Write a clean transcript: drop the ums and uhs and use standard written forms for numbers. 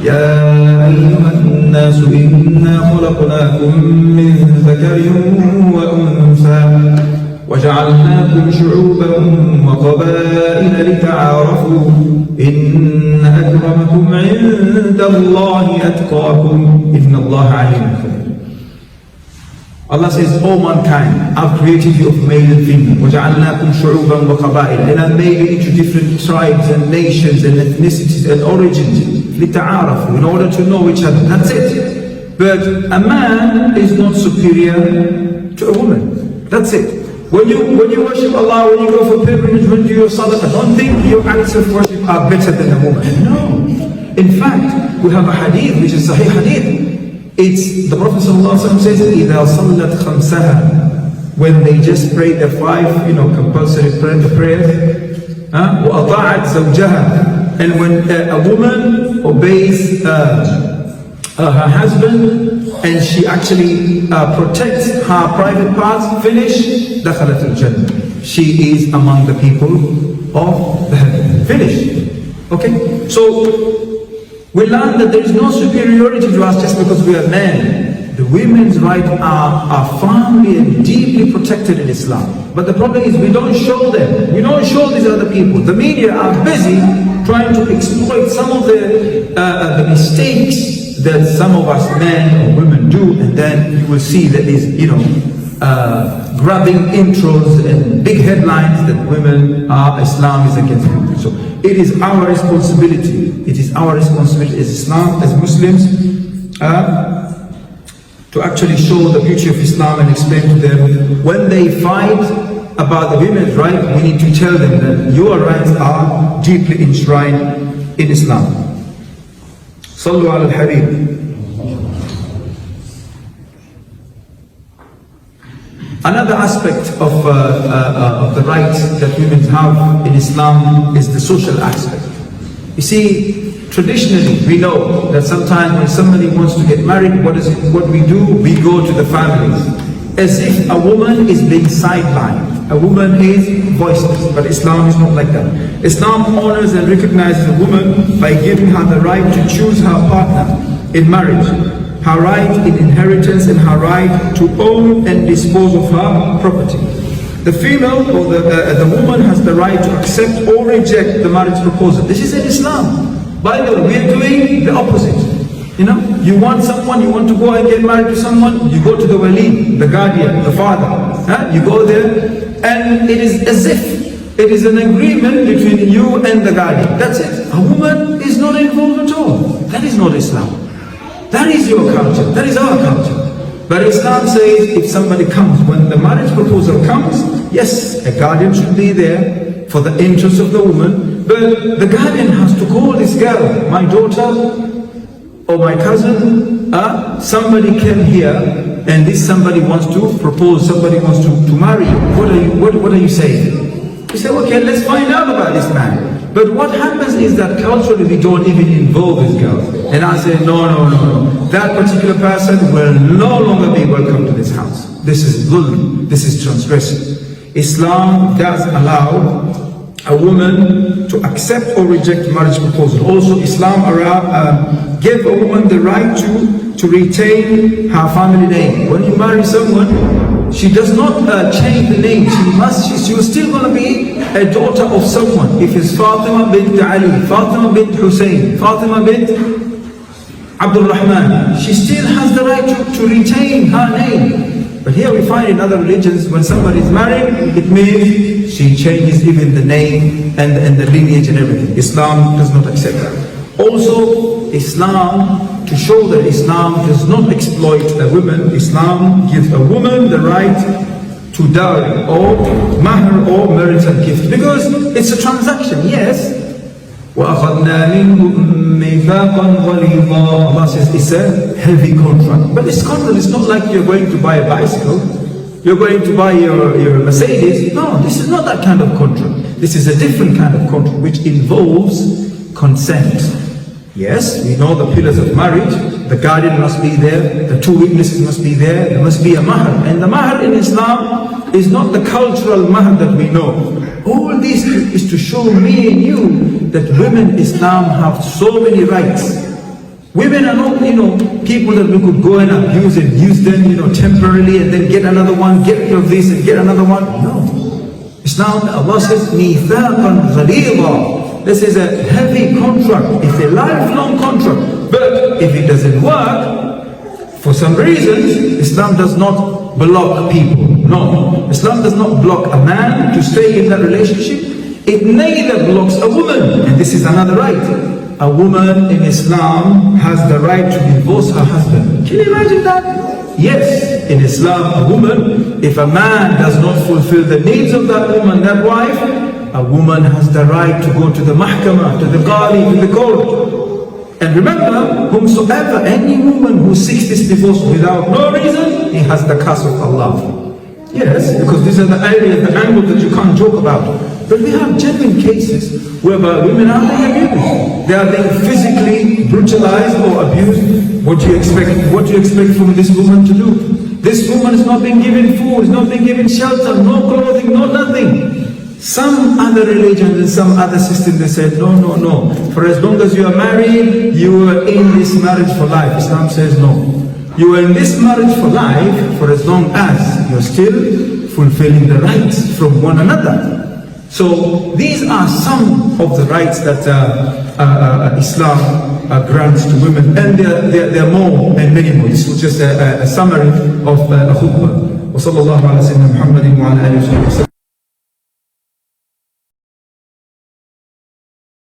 يا أيها الناس إنا خلقناكم من ذكر وأنثى وجعلناكم شعوبا وقبائل لتعارفوا إن أكرمكم عند الله أتقاكم إن الله عليم خبير. Allah says, O mankind, I've created you of male and female. وَجَعَلْنَاكُمْ شُعُوبًا وَقَبَائِلَ. And I've made you into different tribes and nations and ethnicities and origins. لِتَعَارَفُوا, in order to know each other. That's it. But a man is not superior to a woman. That's it. When you worship Allah, when you go for pilgrimage, when you do your sadaqah, don't think your acts of worship are better than a woman. No. In fact, we have a hadith, which is Sahih hadith. It's the Prophet ﷺ says, إِذَا صَلَّتْ خَمْسَهَا, when they just pray the 5, compulsory prayers, وَأَطَاعَتْ زَوْجَهَا, and when a woman obeys her husband and she actually protects her private parts, finish, دَخَلَتِ الْجَنَّةِ, she is among the people of the heaven. Finish. Okay? So, we learn that there is no superiority to us just because we are men. The women's rights are firmly and deeply protected in Islam. But the problem is we don't show them. We don't show these other people. The media are busy trying to exploit some of the mistakes that some of us men or women do, and then you will see that these, grabbing intros and big headlines that Islam is against women. So it is our responsibility. It is our responsibility as Islam, as Muslims, to actually show the beauty of Islam and explain to them. When they fight about the women's right, we need to tell them that your rights are deeply enshrined in Islam. Sallu ala al-Habib. Another aspect of the rights that women have in Islam is the social aspect. You see, traditionally we know that sometimes when somebody wants to get married, what we do? We go to the families, as if a woman is being sidelined. A woman is voiceless, but Islam is not like that. Islam honors and recognizes a woman by giving her the right to choose her partner in marriage, her right in inheritance, and her right to own and dispose of her property. The female or the woman has the right to accept or reject the marriage proposal. This is in Islam. By the way, we are doing the opposite. You want someone, you want to go and get married to someone, you go to the wali, the guardian, the father. You go there, and it is as if it is an agreement between you and the guardian. That's it. A woman is not involved at all. That is not Islam. That is your culture. That is our culture. But Islam says if somebody comes, when the marriage proposal comes, yes, a guardian should be there for the interest of the woman, but the guardian has to call this girl, my daughter or my cousin, somebody came here and this somebody wants to propose, somebody wants to marry you. What are you saying? You say, okay, let's find out about this man. But what happens is that culturally we don't even involve these girls. And I say, no. That particular person will no longer be welcome to this house. This is dhulm. This is transgression. Islam does allow a woman to accept or reject marriage proposal. Also, Islam gave a woman the right to retain her family name. When you marry someone, she does not change the name. She was still going to be a daughter of someone. If it's Fatima bint Ali, Fatima bint Hussein, Fatima bint Abdul Rahman, she still has the right to retain her name. But here we find in other religions, when somebody is married, it means she changes even the name and the lineage and everything. Islam does not accept that. Also, Islam, to show that Islam does not exploit a woman, Islam gives a woman the right to dowry or mahr or marital gift, because it's a transaction, yes. وَأَخَذْنَا مِنْهُمْ مِيثَاقًا غَلِيظًا. Allah says it's a heavy contract. But this contract is not like you're going to buy a bicycle, you're going to buy your Mercedes. No, this is not that kind of contract. This is a different kind of contract which involves consent. Yes, we know the pillars of marriage. The guardian must be there, the two witnesses must be there must be a mahr. And the mahr in Islam is not the cultural mahr that we know. All this is to show me and you that women in Islam have so many rights. Women are not, people that we could go and abuse and use them, temporarily, and then get another one, get rid of this and get another one. No. Islam, Allah says, مِيثَاقًا غَلِيظًا. This is a heavy contract. It's a lifelong contract. But if it doesn't work, for some reasons, Islam does not block people. No. Islam does not block a man to stay in that relationship. It neither blocks a woman. And this is another right. A woman in Islam has the right to divorce her husband. Can you imagine that? Yes, in Islam, a woman, if a man does not fulfill the needs of that woman, that wife, a woman has the right to go to the mahkamah, to the qadi, to the court. And remember, whomsoever, any woman who seeks this divorce without no reason, he has the curse of Allah. Yes, because these are the areas, the angles that you can't joke about. But we have genuine cases whereby women are being abused. They are being physically brutalized or abused. What do you expect? What do you expect from this woman to do? This woman is not being given food, is not being given shelter, no clothing, no nothing. Some other religions and some other system, they said, no, no, no. For as long as you are married, you are in this marriage for life. Islam says no. You are in this marriage for life for as long as you're still fulfilling the rights from one another. So these are some of the rights that Islam grants to women, and there are more and many more. This was just a summary of a khutbah. وصلى الله على سيدنا محمد وعلى آله وصحبه وسلم.